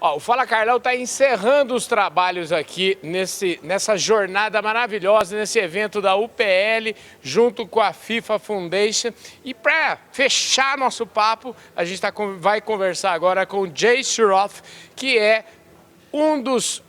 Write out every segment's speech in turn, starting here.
Ó, o Fala Carlão está encerrando os trabalhos aqui nessa jornada maravilhosa, nesse evento da UPL, junto com a FIFA Foundation. E para fechar nosso papo, a gente vai conversar agora com o Jai Shroff, que é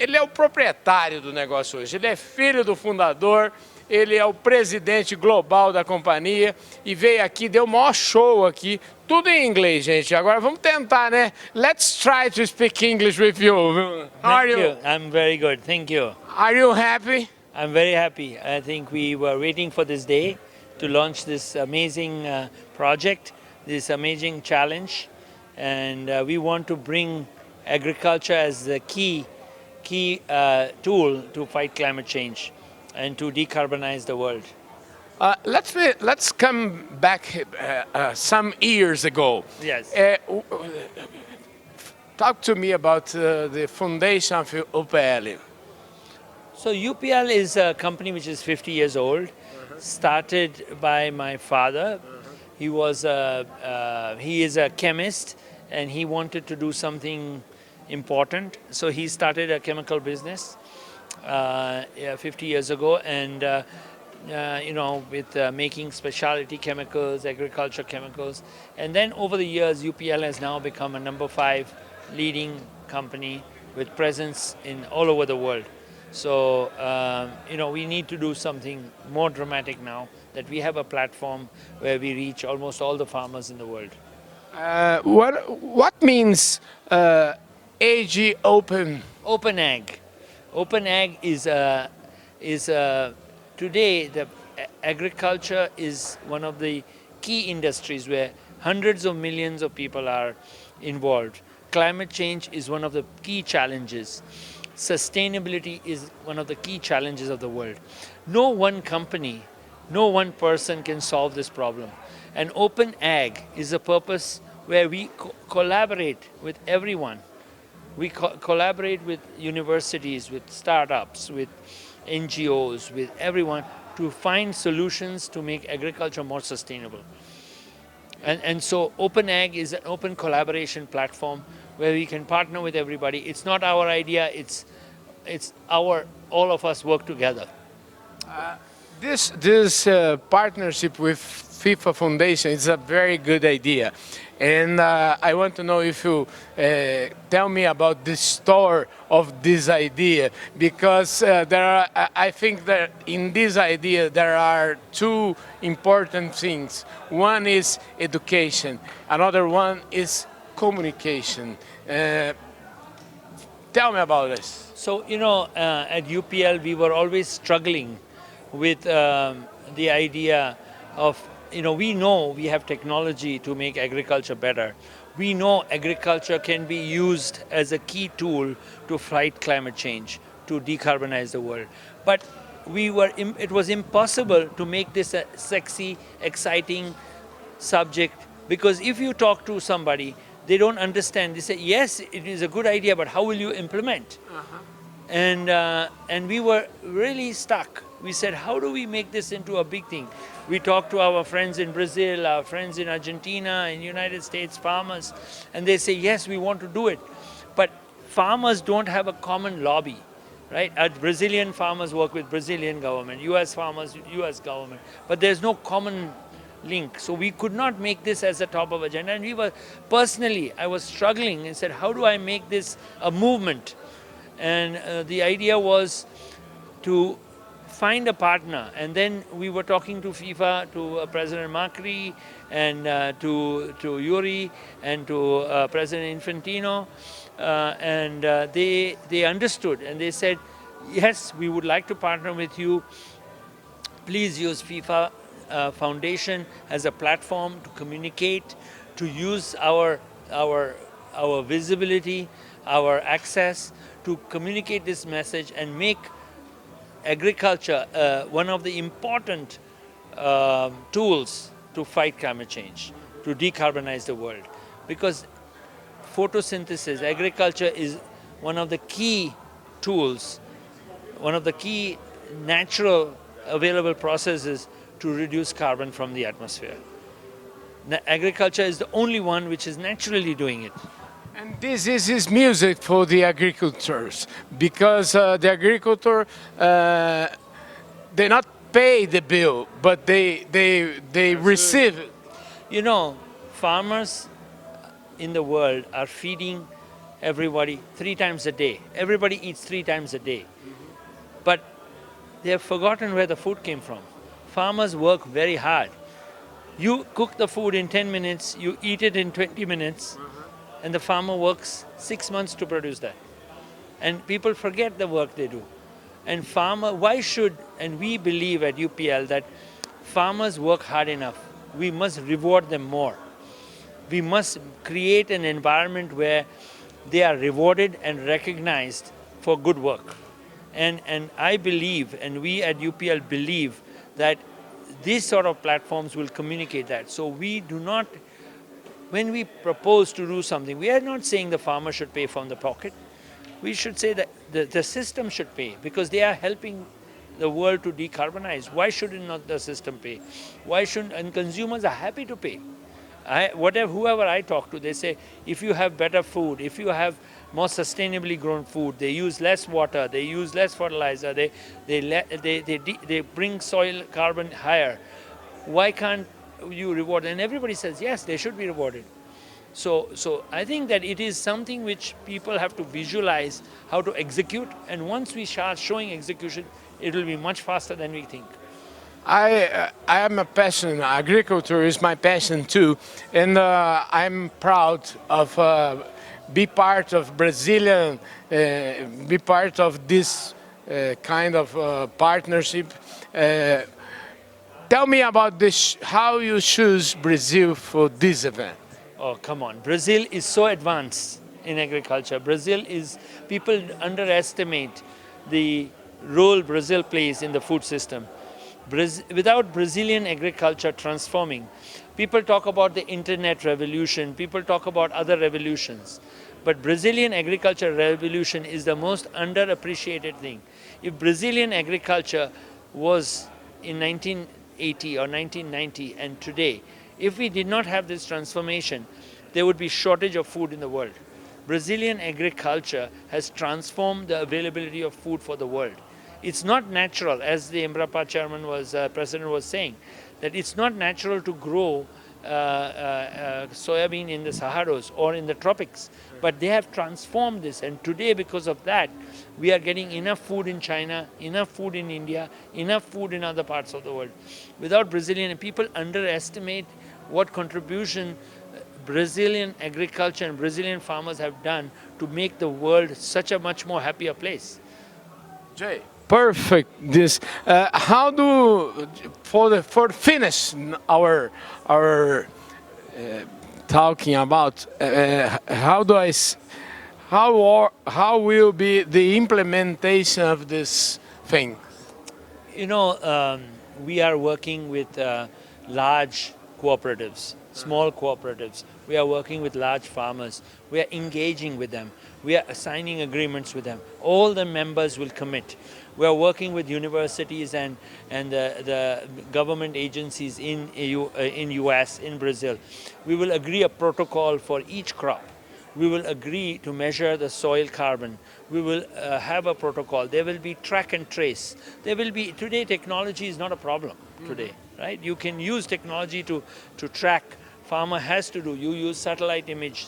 ele é o proprietário do negócio hoje. Ele é filho do fundador, ele é o presidente global da companhia e veio aqui, deu o maior show aqui, tudo em inglês, gente. Agora vamos tentar, né? Let's try to speak English with you. Thank you. I'm very good. Thank you. Are you happy? I'm very happy. I think we were waiting for this day to launch this amazing project, this amazing challenge, and we want to bring agriculture as the key tool to fight climate change and to decarbonize the world. Let's come back some years ago. Yes. Talk to me about the foundation of UPL. So UPL is a company which is 50 years old, started by my father. He is a chemist and he wanted to do something important. So he started a chemical business 50 years ago, and with making specialty chemicals, agriculture chemicals. And then over the years, UPL has now become a number 5 leading company with presence in all over the world. So, we need to do something more dramatic now, that we have a platform where we reach almost all the farmers in the world. What means AG Open? Open Ag. Open Ag is today the agriculture is one of the key industries where hundreds of millions of people are involved. Climate change is one of the key challenges. Sustainability is one of the key challenges of the world. No one company, no one person can solve this problem. And Open Ag is a purpose where we collaborate with everyone. We collaborate with universities, with startups, with NGOs, with everyone to find solutions to make agriculture more sustainable. And so Open Ag is an open collaboration platform where we can partner with everybody. It's not our idea, it's all of us work together. This partnership with FIFA Foundation is a very good idea. And I want to know if you tell me about the story of this idea, because I think that in this idea there are 2 important things. One is education, another one is communication. Tell me about this. So, at UPL we were always struggling with the idea of, we know we have technology to make agriculture better. We know agriculture can be used as a key tool to fight climate change, to decarbonize the world. But it was impossible to make this a sexy, exciting subject, because if you talk to somebody, they don't understand. They say, yes, it is a good idea, but how will you implement? And we were really stuck. We said, how do we make this into a big thing? We talked to our friends in Brazil, our friends in Argentina, in United States, farmers, and they say, yes, we want to do it. But farmers don't have a common lobby, right? Brazilian farmers work with Brazilian government, US farmers, US government, but there's no common link. So we could not make this as a top of agenda. And I was struggling and said, how do I make this a movement? And the idea was to find a partner, and then we were talking to FIFA, to President Macri, and to Yuri, and to President Infantino, and they understood, and they said, yes, we would like to partner with you. Please use FIFA Foundation as a platform to communicate, to use our visibility, our access, to communicate this message and make agriculture one of the important tools to fight climate change, to decarbonize the world. Because photosynthesis, agriculture is one of the key tools, one of the key natural available processes to reduce carbon from the atmosphere. Agriculture is the only one which is naturally doing it. And this is his music for the agricultors, because the agricultor, they not pay the bill, but they receive it. You know, farmers in the world are feeding everybody 3 times a day. Everybody eats 3 times a day. But they have forgotten where the food came from. Farmers work very hard. You cook the food in 10 minutes, you eat it in 20 minutes, and the farmer works 6 months to produce that. And people forget the work they do. And why should, and we believe at UPL that farmers work hard enough. We must reward them more. We must create an environment where they are rewarded and recognized for good work. And I believe, and we at UPL believe, that these sort of platforms will communicate that. So we do not, when we propose to do something, we are not saying the farmer should pay from the pocket. We should say that the system should pay, because they are helping the world to decarbonize. Why shouldn't not the system pay? Why shouldn't, and consumers are happy to pay. Whoever I talk to, they say, if you have better food, if you have more sustainably grown food, they use less water, they use less fertilizer, they bring soil carbon higher. Why can't you reward? And everybody says, yes, they should be rewarded. So I think that it is something which people have to visualize how to execute, and once we start showing execution, it will be much faster than we think. I am a passion. Agriculture is my passion too, and I'm proud of be part of Brazilian, be part of this kind of partnership. Tell me about this. How you choose Brazil for this event? Oh, come on! Brazil is so advanced in agriculture. People underestimate the role Brazil plays in the food system. Without Brazilian agriculture transforming, people talk about the internet revolution, people talk about other revolutions, but Brazilian agriculture revolution is the most underappreciated thing. If Brazilian agriculture was in 1980 or 1990 and today, if we did not have this transformation, there would be shortage of food in the world. Brazilian agriculture has transformed the availability of food for the world. It's not natural, as the Embrapa president was saying, that it's not natural to grow soybean in the Saharas or in the tropics. But they have transformed this, and today, because of that, we are getting enough food in China, enough food in India, enough food in other parts of the world. Without Brazilian, people underestimate what contribution Brazilian agriculture and Brazilian farmers have done to make the world such a much more happier place. Jay. Perfect. This how do for finish our talking about how will be the implementation of this thing? You know, we are working with large cooperatives, small cooperatives. We are working with large farmers. We are engaging with them. We are signing agreements with them. All the members will commit. We are working with universities and the government agencies in US, in Brazil. We will agree a protocol for each crop. We will agree to measure the soil carbon. We will have a protocol. There will be track and trace. Today technology is not a problem today, right? You can use technology to track. Farmer has to do. You use satellite image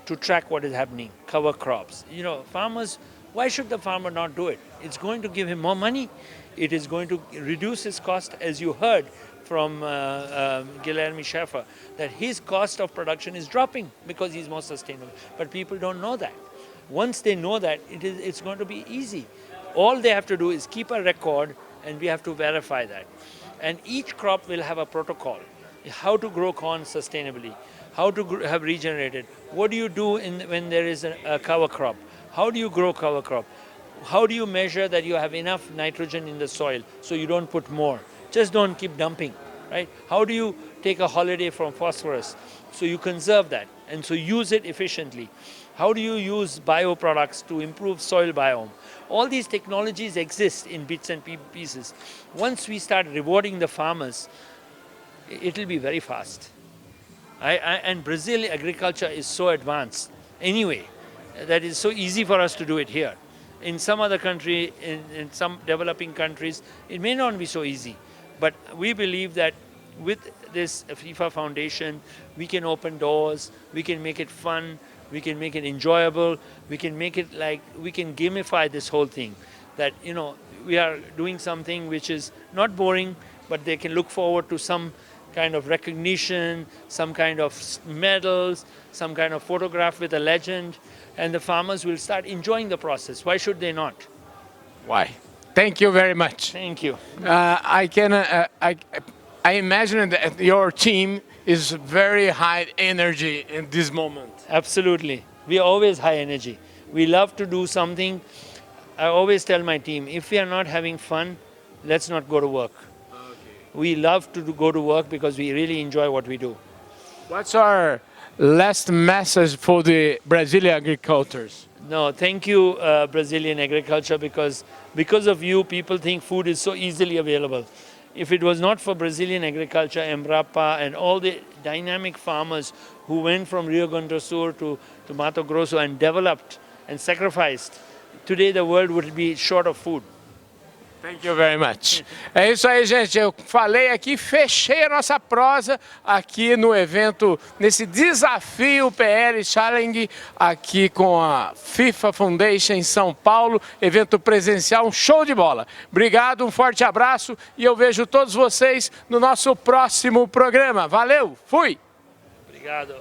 to track what is happening, cover crops. You know, farmers, why should the farmer not do it? It's going to give him more money. It is going to reduce his cost, as you heard from Guilherme Schaeffer, that his cost of production is dropping because he's more sustainable. But people don't know that. Once they know that, it's going to be easy. All they have to do is keep a record, and we have to verify that. And each crop will have a protocol. How to grow corn sustainably, how to have regenerated. What do you do when there is a cover crop? How do you grow cover crop? How do you measure that you have enough nitrogen in the soil so you don't put more? Just don't keep dumping, right? How do you take a holiday from phosphorus so you conserve that and so use it efficiently? How do you use bioproducts to improve soil biome? All these technologies exist in bits and pieces. Once we start rewarding the farmers, it will be very fast. And Brazil agriculture is so advanced. anyway, that is so easy for us to do it here. In some other country, in some developing countries, it may not be so easy. But we believe that with this FIFA Foundation, we can open doors, we can make it fun, we can make it enjoyable, we can make it like, we can gamify this whole thing. That, you know, we are doing something which is not boring, but they can look forward to some kind of recognition, some kind of medals, some kind of photograph with a legend, and the farmers will start enjoying the process. Why should they not? Why? Thank you very much. Thank you. I imagine that your team is very high energy in this moment. Absolutely. We are always high energy. We love to do something. I always tell my team, if we are not having fun, let's not go to work. Okay. We love to go to work because we really enjoy what we do. What's our last message for the Brazilian agricultors? No, thank you, Brazilian agriculture, because of you, people think food is so easily available. If it was not for Brazilian agriculture, Embrapa, and all the dynamic farmers who went from Rio Grande do Sul to Mato Grosso and developed and sacrificed, today the world would be short of food. Thank you very much. É isso aí, gente. Eu falei aqui, fechei a nossa prosa aqui no evento, nesse desafio PL Challenge aqui com a FIFA Foundation em São Paulo, evento presencial, um show de bola. Obrigado, um forte abraço e eu vejo todos vocês no nosso próximo programa. Valeu, fui! Obrigado.